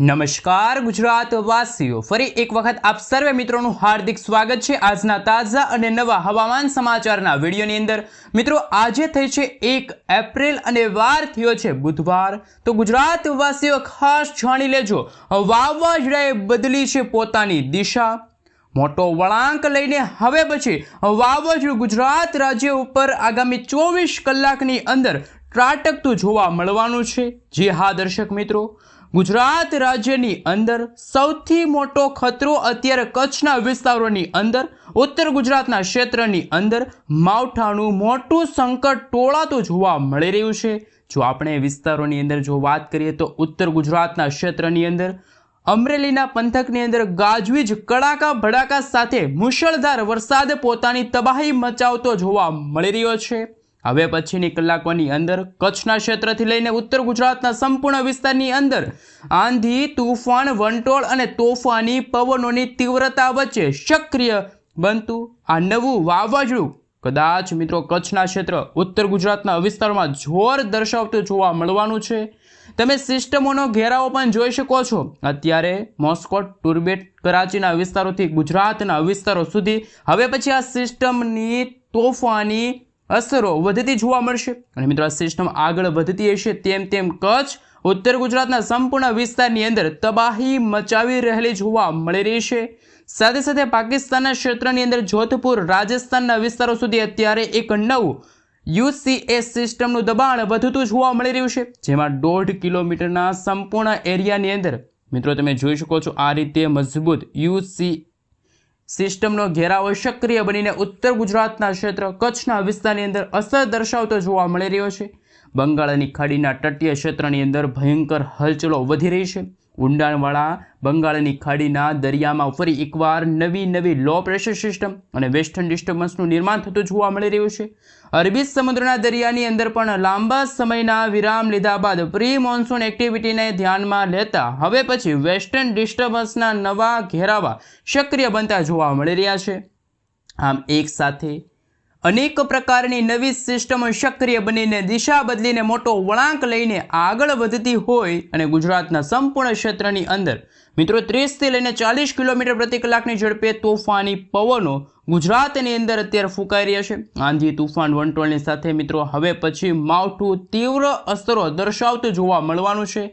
નમસ્કાર ગુજરાત વાસીઓ, ફરી એક વખત આપ સર્વે મિત્રોનું હાર્દિક સ્વાગત છે આજના તાજા અને નવા હવામાન સમાચારના વિડીયોની અંદર। મિત્રો, આજે થઈ છે 1 એપ્રિલ અને વાર થયો છે બુધવાર। તો ગુજરાત વાસીઓ ખાસ જાણી લેજો, વાવાઝોડાએ બદલી છે પોતાની દિશા। મોટો વળાંક લઈને હવે પછી વાવાઝોડું ગુજરાત રાજ્ય ઉપર આગામી 24 કલાકની અંદર ત્રાટકતું જોવા મળવાનું છે। જી હા દર્શક મિત્રો, ગુજરાત રાજ્યની અંદર સૌથી મોટો ખતરો અત્યારે કચ્છના વિસ્તારોની અંદર, ઉત્તર ગુજરાતના ક્ષેત્રની અંદર માવઠાનું મોટું સંકટ ટોળાતું જોવા મળી રહ્યું છે। જો આપણે વિસ્તારોની અંદર જો વાત કરીએ તો ઉત્તર ગુજરાતના ક્ષેત્રની અંદર અમરેલીના પંથકની અંદર ગાજવીજ કડાકા ભડાકા સાથે મુશળધાર વરસાદ પોતાની તબાહી મચાવતો જોવા મળી રહ્યો છે। હવે પછીની કલાકોની અંદર કચ્છના ક્ષેત્રથી લઈને ઉત્તર ગુજરાતના સંપૂર્ણ વિસ્તારની અંદર આંધી, તુફાન, વંટોળ અને તોફાની પવનોની તીવ્રતા વચ્ચે સક્રિય બનતું આ નવું વાવાઝોડું કદાચ મિત્રો કચ્છના ક્ષેત્ર, ઉત્તર ગુજરાતના વિસ્તારોમાં જોર દર્શાવતું જોવા મળવાનું છે। તમે સિસ્ટમોનો ઘેરાવો પણ જોઈ શકો છો। અત્યારે મોસ્કોટ, ટુર્બેટ, કરાચીના વિસ્તારોથી ગુજરાતના વિસ્તારો સુધી હવે પછી આ સિસ્ટમની તોફાની અસરો વધતી જોવા મળશે। અને મિત્રો, આ સિસ્ટમ આગળ વધતી હશે તેમ તેમ કચ્છ, ઉત્તર ગુજરાતના સંપૂર્ણ વિસ્તારની અંદર તબાહી મચાવી રહેલી જોવા મળી રહી છે। સાથે સાથે પાકિસ્તાનના ક્ષેત્રની અંદર જોધપુર, રાજસ્થાનના વિસ્તારો સુધી અત્યારે એક નવું યુસીએસ સિસ્ટમનું દબાણ વધતું જોવા મળી રહ્યું છે, જેમાં 1.5 કિલોમીટરના સંપૂર્ણ એરિયાની અંદર મિત્રો તમે જોઈ શકો છો આ રીતે મજબૂત યુસી સિસ્ટમનો ઘેરાવો સક્રિય બનીને ઉત્તર ગુજરાતના ક્ષેત્ર, કચ્છના વિસ્તારની અંદર અસર દર્શાવતો જોવા મળી રહ્યો છે। બંગાળની ખાડીના તટીય ક્ષેત્રની અંદર ભયંકર હલચલો વધી રહી છે। ઊંડાણવાળા બંગાળની ખાડીના દરિયામાં ફરી એકવાર નવી લો પ્રેશર સિસ્ટમ અને વેસ્ટર્ન ડિસ્ટર્બન્સનું નિર્માણ થતું જોવા મળી રહ્યું છે। અરબી સમુદ્રના દરિયાની અંદર પણ લાંબા સમયના વિરામ લીધા બાદ પ્રી મોન્સૂન એક્ટિવિટીને ધ્યાનમાં લેતા હવે પછી વેસ્ટર્ન ડિસ્ટર્બન્સના નવા ઘેરાવા સક્રિય બનતા જોવા મળી રહ્યા છે। આમ એક સાથે અનેક પ્રકારની નવી સિસ્ટમો સક્રિય બનીને દિશા બદલીને મોટો વળાંક લઈને આગળ વધતી હોય અને ગુજરાતના સંપૂર્ણ ક્ષેત્રની અંદર મિત્રો 30 થી લઈને 40 કિલોમીટર પ્રતિ કલાકની ઝડપે તોફાની પવનો ગુજરાતની અંદર અત્યારે ફૂંકાઈ રહ્યા છે। આંધી, તુફાન, વંટોળની સાથે મિત્રો હવે પછી માવઠું તીવ્ર અસરો દર્શાવતું જોવા મળવાનું છે।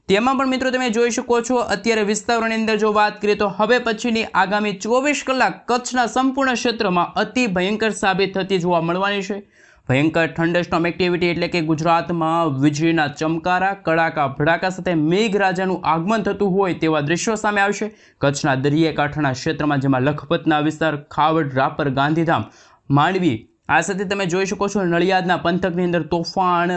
તેમાં પણ મિત્રો તમે જોઈ શકો છો અત્યારે વિસ્તારોની અંદર જો વાત કરીએ તો હવે પછીની આગામી 24 કલાક કચ્છના સંપૂર્ણ ક્ષેત્રમાં અતિ ભયંકર સાબિત થતી જોવા મળવાની છે। ભયંકર થંડરસ્ટોર્મ એક્ટિવિટી એટલે કે ગુજરાતમાં વીજળીના ચમકારા, કડાકા ભડાકા સાથે મેઘરાજાનું આગમન થતું હોય તેવા દ્રશ્યો સામે આવશે। કચ્છના દરિયાકાંઠાના ક્ષેત્રમાં જેમાં લખપતના વિસ્તાર, ખાવડ, રાપર, ગાંધીધામ, માંડવી, આ સાથે તમે જોઈ શકો છો નડિયાદના પંથકની અંદર તોફાન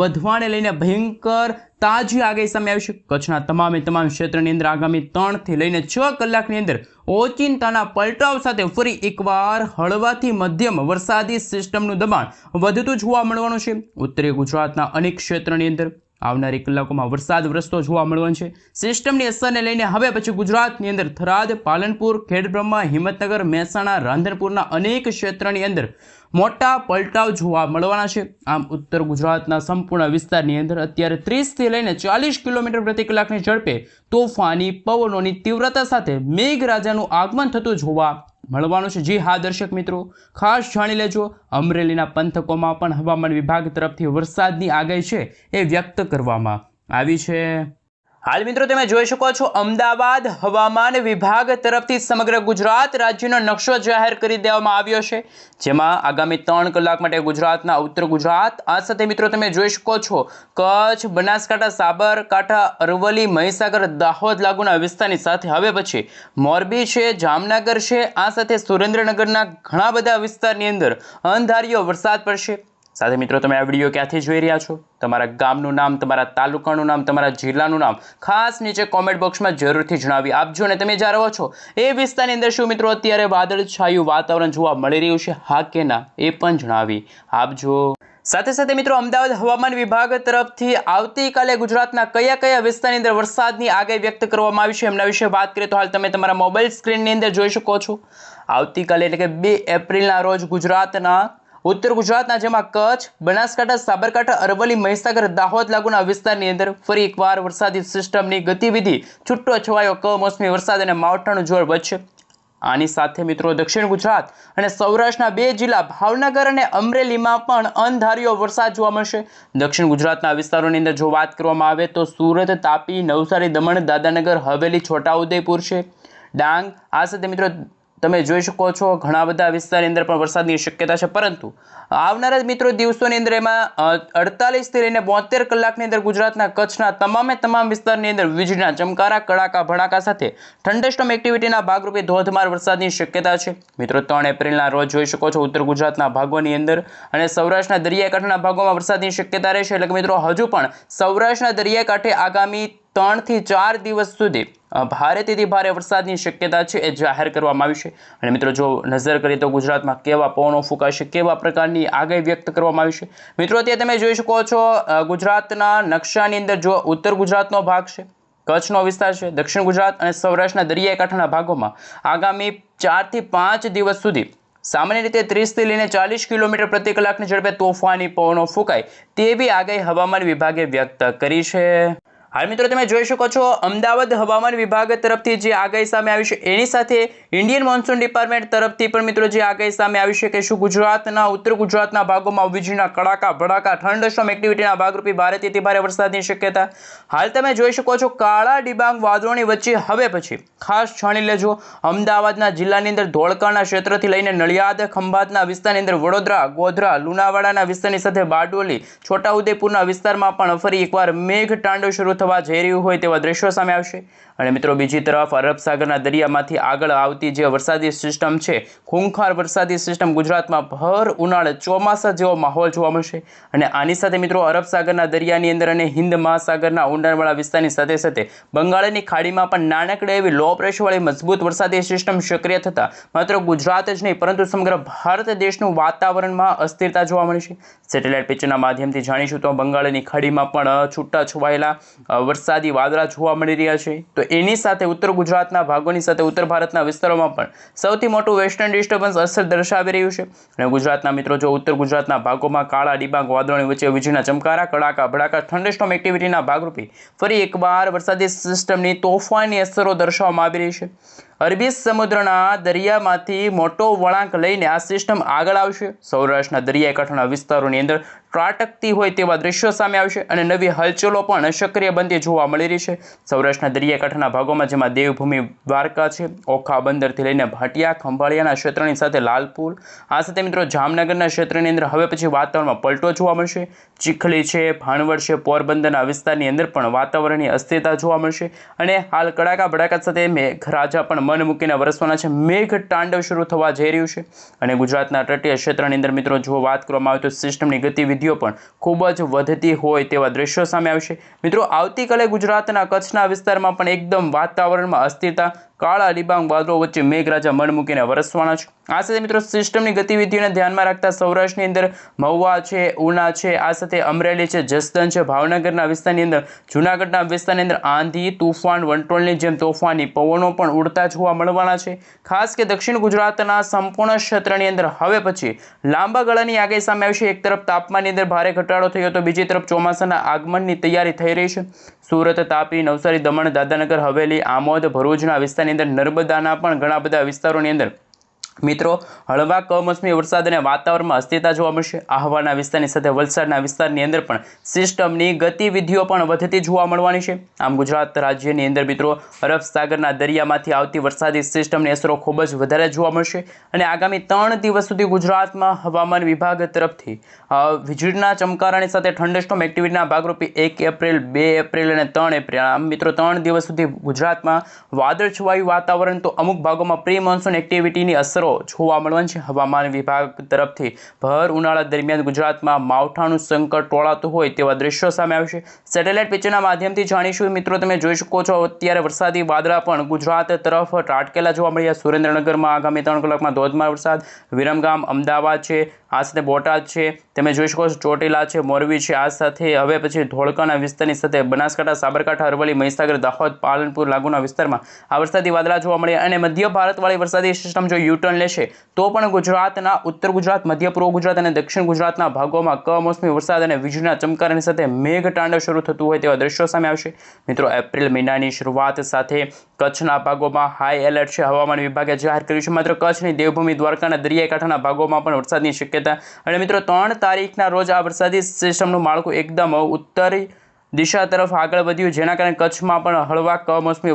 વધવાને લઈને ભયંકર તાજી આગાહી સામે આવશે। કચ્છના તમામ ક્ષેત્રની અંદર આગામી 3 થી લઈને 6 કલાકની અંદર ઓચિંતાના પલટાવ સાથે ફરી એકવાર હળવાથી મધ્યમ વરસાદી સિસ્ટમનું દબાણ વધતું જોવા મળવાનું છે। ઉત્તરીય ગુજરાતના અનેક ક્ષેત્રની અંદર આવનારી કલાકોમાં વરસાદ વરસતો જોવા મળવાનો છે। સિસ્ટમની અસરને લઈને હવે પછી ગુજરાતની અંદર થરાદ, પાલનપુર, ખેડબ્રહ્મા, હિંમતનગર, મહેસાણા, રાંધનપુરના અનેક ક્ષેત્રની અંદર મોટા પલટાવ જોવા મળવાના છે। આમ ઉત્તર ગુજરાતના સંપૂર્ણ વિસ્તારની અંદર અત્યારે 30 થી લઈને 40 કિલોમીટર પ્રતિ કલાકની ઝડપે તોફાની પવનોની તીવ્રતા સાથે મેઘરાજાનું આગમન થતું જોવા મળવાનું છે। જી હા દર્શક મિત્રો, ખાસ જાણી લેજો, અમરેલીના પંથકોમાં પણ હવામાન વિભાગ તરફથી વરસાદની આગાહી છે એ વ્યક્ત કરવામાં આવી છે। હાલ મિત્રો તમે જોઈ શકો છો અમદાવાદ હવામાન વિભાગ તરફથી સમગ્ર ગુજરાત રાજ્યનો નકશો જાહેર કરી દેવામાં આવ્યો છે, જેમાં આગામી 3 કલાક માટે ગુજરાતના ઉત્તર ગુજરાત, આ સાથે મિત્રો તમે જોઈ શકો છો કચ્છ, બનાસકાંઠા, સાબરકાંઠા, અરવલ્લી, મહીસાગર, દાહોદ લાગુના વિસ્તારની સાથે હવે પછી મોરબી છે, જામનગર છે, આ સાથે સુરેન્દ્રનગરના ઘણા બધા વિસ્તારની અંદર અણધાર્યો વરસાદ પડશે। સાથે મિત્રો તમે આ વિડીયો ક્યાંથી જોઈ રહ્યા છો, તમારા ગામનું નામ, તમારા તાલુકાનું નામ, તમારા જિલ્લાનું નામ ખાસ નીચે કોમેન્ટ બોક્સમાં જરૂરથી જણાવી આપજો। અને તમે જ્યાં રહો છો એ વિસ્તારની અંદર શું મિત્રો અત્યારે વાદળછાયું વાતાવરણ જોવા મળી રહ્યું છે, હા કે ના, એ પણ જણાવી આપજો। સાથે સાથે મિત્રો અમદાવાદ હવામાન વિભાગ તરફથી આવતીકાલે ગુજરાતના કયા વિસ્તારની અંદર વરસાદની આગાહી વ્યક્ત કરવામાં આવી છે એમના વિશે વાત કરીએ તો હાલ તમે તમારા મોબાઈલ સ્ક્રીનની અંદર જોઈ શકો છો આવતીકાલે એટલે કે 2 એપ્રિલના રોજ ગુજરાતના ઉત્તર ગુજરાતના જેમાં કચ્છ, બનાસકાંઠા, સાબરકાંઠા, અરવલ્લી, મહીસાગર, દાહોદ લાગુના વિસ્તારની અંદર ફરી એકવાર વરસાદી સિસ્ટમની ગતિવિધિ છૂટો છવાયો કમોસમી વરસાદ અને માવઠાનું જોર વધશે। આની સાથે મિત્રો દક્ષિણ ગુજરાત અને સૌરાષ્ટ્રના 2 જિલ્લા ભાવનગર અને અમરેલીમાં પણ અણધાર્યો વરસાદ જોવા મળશે। દક્ષિણ ગુજરાતના વિસ્તારોની અંદર જો વાત કરવામાં આવે તો સુરત, તાપી, નવસારી, દમણ, દાદરાનગર હવેલી, છોટાઉદેપુર છે, ડાંગ। આ સાથે મિત્રો તમે જોઈ શકો છો ઘણા બધા વિસ્તારની અંદર પણ વરસાદની શક્યતા છે, પરંતુ આવનારા મિત્રો દિવસોની અંદર એમાં 48 થી લઈને 72 કલાકની અંદર ગુજરાતના કચ્છના તમામ વિસ્તારની અંદર વીજળીના ચમકારા, કડાકા ભડાકા સાથે થંડરસ્ટોર્મ એક્ટિવિટીના ભાગરૂપે ધોધમાર વરસાદની શક્યતા છે। મિત્રો 3 એપ્રિલના રોજ જોઈ શકો છો ઉત્તર ગુજરાતના ભાગોની અંદર અને સૌરાષ્ટ્રના દરિયાકાંઠાના ભાગોમાં વરસાદની શક્યતા રહેશે। એટલે કે મિત્રો હજુ પણ સૌરાષ્ટ્રના દરિયાકાંઠે આગામી 3 થી 4 દિવસ સુધી ભારેથી ભારે વરસાદની શક્યતા છે એ જાહેર કરવામાં આવી છે। અને મિત્રો જો નજર કરીએ તો ગુજરાતમાં કેવા પવનો ફૂંકાશે, કેવા પ્રકારની આગાહી વ્યક્ત કરવામાં આવી છે। મિત્રો અત્યારે તમે જોઈ શકો છો ગુજરાતના નકશાની અંદર જો ઉત્તર ગુજરાતનો ભાગ છે, કચ્છનો વિસ્તાર છે, દક્ષિણ ગુજરાત અને સૌરાષ્ટ્રના દરિયાકાંઠાના ભાગોમાં આગામી 4 થી 5 દિવસ સુધી સામાન્ય રીતે 30 થી લઈને 40 કિલોમીટર પ્રતિ કલાકની ઝડપે તોફાની પવનો ફૂંકાય તેવી આગાહી હવામાન વિભાગે વ્યક્ત કરી છે। હાલ મિત્રો તમે જોઈ શકો છો અમદાવાદ હવામાન વિભાગ તરફથી જે આગાહી સામે આવી છે એની સાથે ઇન્ડિયન મોન્સૂન ડિપાર્ટમેન્ટ તરફથી પણ મિત્રો જે આગાહી સામે આવી છે કે શું ગુજરાતના ઉત્તર ગુજરાતના ભાગોમાં વીજળીના કડાકા ભડાકા થંડરસ્ટોર્મ એક્ટિવિટીના ભાગરૂપે ભારેથી ભારે વરસાદની શક્યતા। હાલ તમે જોઈ શકો છો કાળા ડિબાંગ વાદળોની વચ્ચે હવે પછી ખાસ જાણી લેજો અમદાવાદના જિલ્લાની અંદર ધોળકાના ક્ષેત્રથી લઈને નડિયાદ, ખંભાતના વિસ્તારની અંદર વડોદરા, ગોધરા, લુણાવાડાના વિસ્તારની સાથે બારડોલી, છોટાઉદેપુરના વિસ્તારમાં પણ ફરી એકવાર મેઘ તાંડવ શરૂ થવા જઈ રહ્યું હોય તેવા દ્રશ્યો સામે આવશે। અને મિત્રો બીજી તરફ અરબ સાગરના દરિયામાંથી આગળ આવતી જે વરસાદી સિસ્ટમ છે, ખૂંખાર વરસાદી સિસ્ટમ ગુજરાતમાં ભર ઉનાળે ચોમાસા જેવો માહોલ જોવા મળશે। અને આની સાથે મિત્રો અરબ સાગરના દરિયાની અંદર અને હિન્દ મહાસાગરના ઊંડાણવાળા વિસ્તારની સાથે સાથે બંગાળની ખાડીમાં પણ નાનકડી એવી લો પ્રેશરવાળી મજબૂત વરસાદી સિસ્ટમ સક્રિય થતા માત્ર ગુજરાત જ નહીં પરંતુ સમગ્ર ભારત દેશનું વાતાવરણમાં અસ્થિરતા જોવા મળશે। સેટેલાઇટ પિક્ચરના માધ્યમથી જાણીશું તો બંગાળની ખાડીમાં પણ છૂટા છવાયેલા વરસાદી વાદળા જોવા મળી રહ્યા છે। તો એની સાથે ઉત્તર ગુજરાતના ભાગોની સાથે ઉત્તર ભારતના વિસ્તારોમાં પણ સૌથી મોટું વેસ્ટર્ન ડિસ્ટર્બન્સ અસર દર્શાવી રહ્યું છે। અને ગુજરાતના મિત્રો જો ઉત્તર ગુજરાતના ભાગોમાં કાળા ડિબાંગ વાદળોની વચ્ચે વીજળીના ચમકારા, કડાકા ભડાકા થંડરસ્ટોર્મ એક્ટિવિટીના ભાગરૂપે ફરી એકવાર વરસાદી સિસ્ટમની તોફાની અસરો દર્શાવવામાં આવી રહી છે। અરબી સમુદ્રના દરિયામાંથી મોટો વળાંક લઈને આ સિસ્ટમ આગળ આવશે, સૌરાષ્ટ્રના દરિયાકાંઠાના વિસ્તારોની અંદર ત્રાટકતી હોય તેવા દ્રશ્યો સામે આવશે અને નવી હલચલો પણ સક્રિય બનતી જોવા મળી રહી છે। સૌરાષ્ટ્રના દરિયાકાંઠાના ભાગોમાં જેમાં દેવભૂમિ દ્વારકા છે, ઓખા બંદરથી લઈને ભાટિયા, ખંભાળિયાના ક્ષેત્રની સાથે લાલપુર, આ સાથે મિત્રો જામનગરના ક્ષેત્રની અંદર હવે પછી વાતાવરણમાં પલટો જોવા મળશે। ચીખલી છે, ભાણવડ છે, પોરબંદરના વિસ્તારની અંદર પણ વાતાવરણની અસ્થિરતા જોવા મળશે અને હાલ કડાકા ભડાકા સાથે મેઘરાજા પણ મન મૂકીને વરસવાના છે। મેઘ તાંડવ શરૂ થવા જઈ રહ્યું છે અને ગુજરાતના તટીય ક્ષેત્રની અંદર મિત્રો જો વાત કરવામાં આવે તો સિસ્ટમની ગતિવિધિઓ પણ ખૂબ જ વધતી હોય તેવા દ્રશ્યો સામે આવશે। મિત્રો આવતીકાલે ગુજરાતના કચ્છના વિસ્તારમાં પણ એકદમ વાતાવરણમાં અસ્થિરતા, કાળા ડિબાંગ વાદળો વચ્ચે મેઘરાજા મન મૂકીને વરસવાના છે। આ સાથે મિત્રો સિસ્ટમની ગતિવિધિઓને ધ્યાનમાં રાખતા સૌરાષ્ટ્રની અંદર મહુવા છે, ઉના છે, આ સાથે અમરેલી છે, જસદણ છે, ભાવનગરના વિસ્તારની અંદર, જૂનાગઢના વિસ્તારની અંદર આંધી, તુફાન, વંટોળની જેમ તોફાની પવનો પણ ઉડતા જોવા મળવાના છે। ખાસ કે દક્ષિણ ગુજરાતના સંપૂર્ણ ક્ષેત્રની અંદર હવે પછી લાંબા ગાળાની આગાહી સામે આવશે। એક તરફ તાપમાનની અંદર ભારે ઘટાડો થયો તો બીજી તરફ ચોમાસાના આગમનની તૈયારી થઈ રહી છે। સુરત, તાપી, નવસારી, દમણ, દાદરાનગર હવેલી, આમોદ, ભરૂચના વિસ્તારની અંદર, નર્મદાના પણ ઘણા બધા વિસ્તારોની અંદર મિત્રો હળવા કમોસમી વરસાદ અને વાતાવરણમાં અસ્થિરતા જોવા મળશે। આહવાના વિસ્તારની સાથે વલસાડના વિસ્તારની અંદર પણ સિસ્ટમની ગતિવિધિઓ પણ વધતી જોવા મળવાની છે। આમ ગુજરાત રાજ્યની અંદર મિત્રો અરબ સાગરના દરિયામાંથી આવતી વરસાદી સિસ્ટમની અસરો ખૂબ જ વધારે જોવા મળશે અને આગામી 3 દિવસ સુધી ગુજરાતમાં હવામાન વિભાગ તરફથી વીજળીના ચમકારાની સાથે થંડરસ્ટોર્મ એક્ટિવિટીના ભાગરૂપે 1 એપ્રિલ, 2 એપ્રિલ અને 3 એપ્રિલ આમ મિત્રો 3 દિવસ સુધી ગુજરાતમાં વાદળછવાયું વાતાવરણ તો અમુક ભાગોમાં પ્રી મોન્સૂન એક્ટિવિટીની અસરો જોવા મળવાનું છે। હવામાન વિભાગ તરફથી ભર ઉનાળા દરમિયાન ગુજરાતમાં માવઠાનું સંકટ ટોળાતું હોય તેવા દ્રશ્યો સામે આવશે। સેટેલાઇટ પિક્ચરના માધ્યમથી જાણીશું મિત્રો તમે જોઈ શકો છો અત્યારે વરસાદી વાદળા પણ ગુજરાત તરફ ત્રાટકેલા જોવા મળ્યા। સુરેન્દ્રનગરમાં આગામી 3 કલાકમાં ધોધમાર વરસાદ, વિરમગામ, અમદાવાદ છે, આ સાથે બોટાદ છે, તમે જોઈ શકો છો ચોટીલા છે, મોરબી છે, આ સાથે હવે પછી ધોળકાના વિસ્તારની સાથે બનાસકાંઠા, સાબરકાંઠા, અરવલ્લી, મહીસાગર, દાહોદ, પાલનપુર લાગુના વિસ્તારમાં આ વરસાદી વાદળા જોવા મળ્યા અને મધ્ય ભારતવાળી વરસાદી સિસ્ટમ જો યુટર્ન પણ લેશે તો પણ ગુજરાતના ઉત્તર ગુજરાત, મધ્ય પૂર્વ ગુજરાત અને દક્ષિણ ગુજરાતના ભાગોમાં કમોસમી વરસાદ અને વીજળીના ચમકારાની સાથે મેઘતાંડવ શરૂ થતું હોય તેવા દ્રશ્યો સામે આવશે. મિત્રો, એપ્રિલ મહિનાની શરૂઆત સાથે કચ્છના ભાગોમાં હાઈ એલર્ટ છે. હવામાન વિભાગે જાહેર કર્યું છે. માત્ર કચ્છની દેવભૂમિ દ્વારકાના દરિયાઈ કાંઠાના ભાગોમાં પણ વરસાદની શક્યતા. અને મિત્રો, 3 તારીખના રોજ આ વરસાદી સિસ્ટમનું માળખું એકદમ ઉત્તરી દિશા તરફ આગળ વધ્યું, જેના કારણે કચ્છમાં પણ હળવા કમોસમી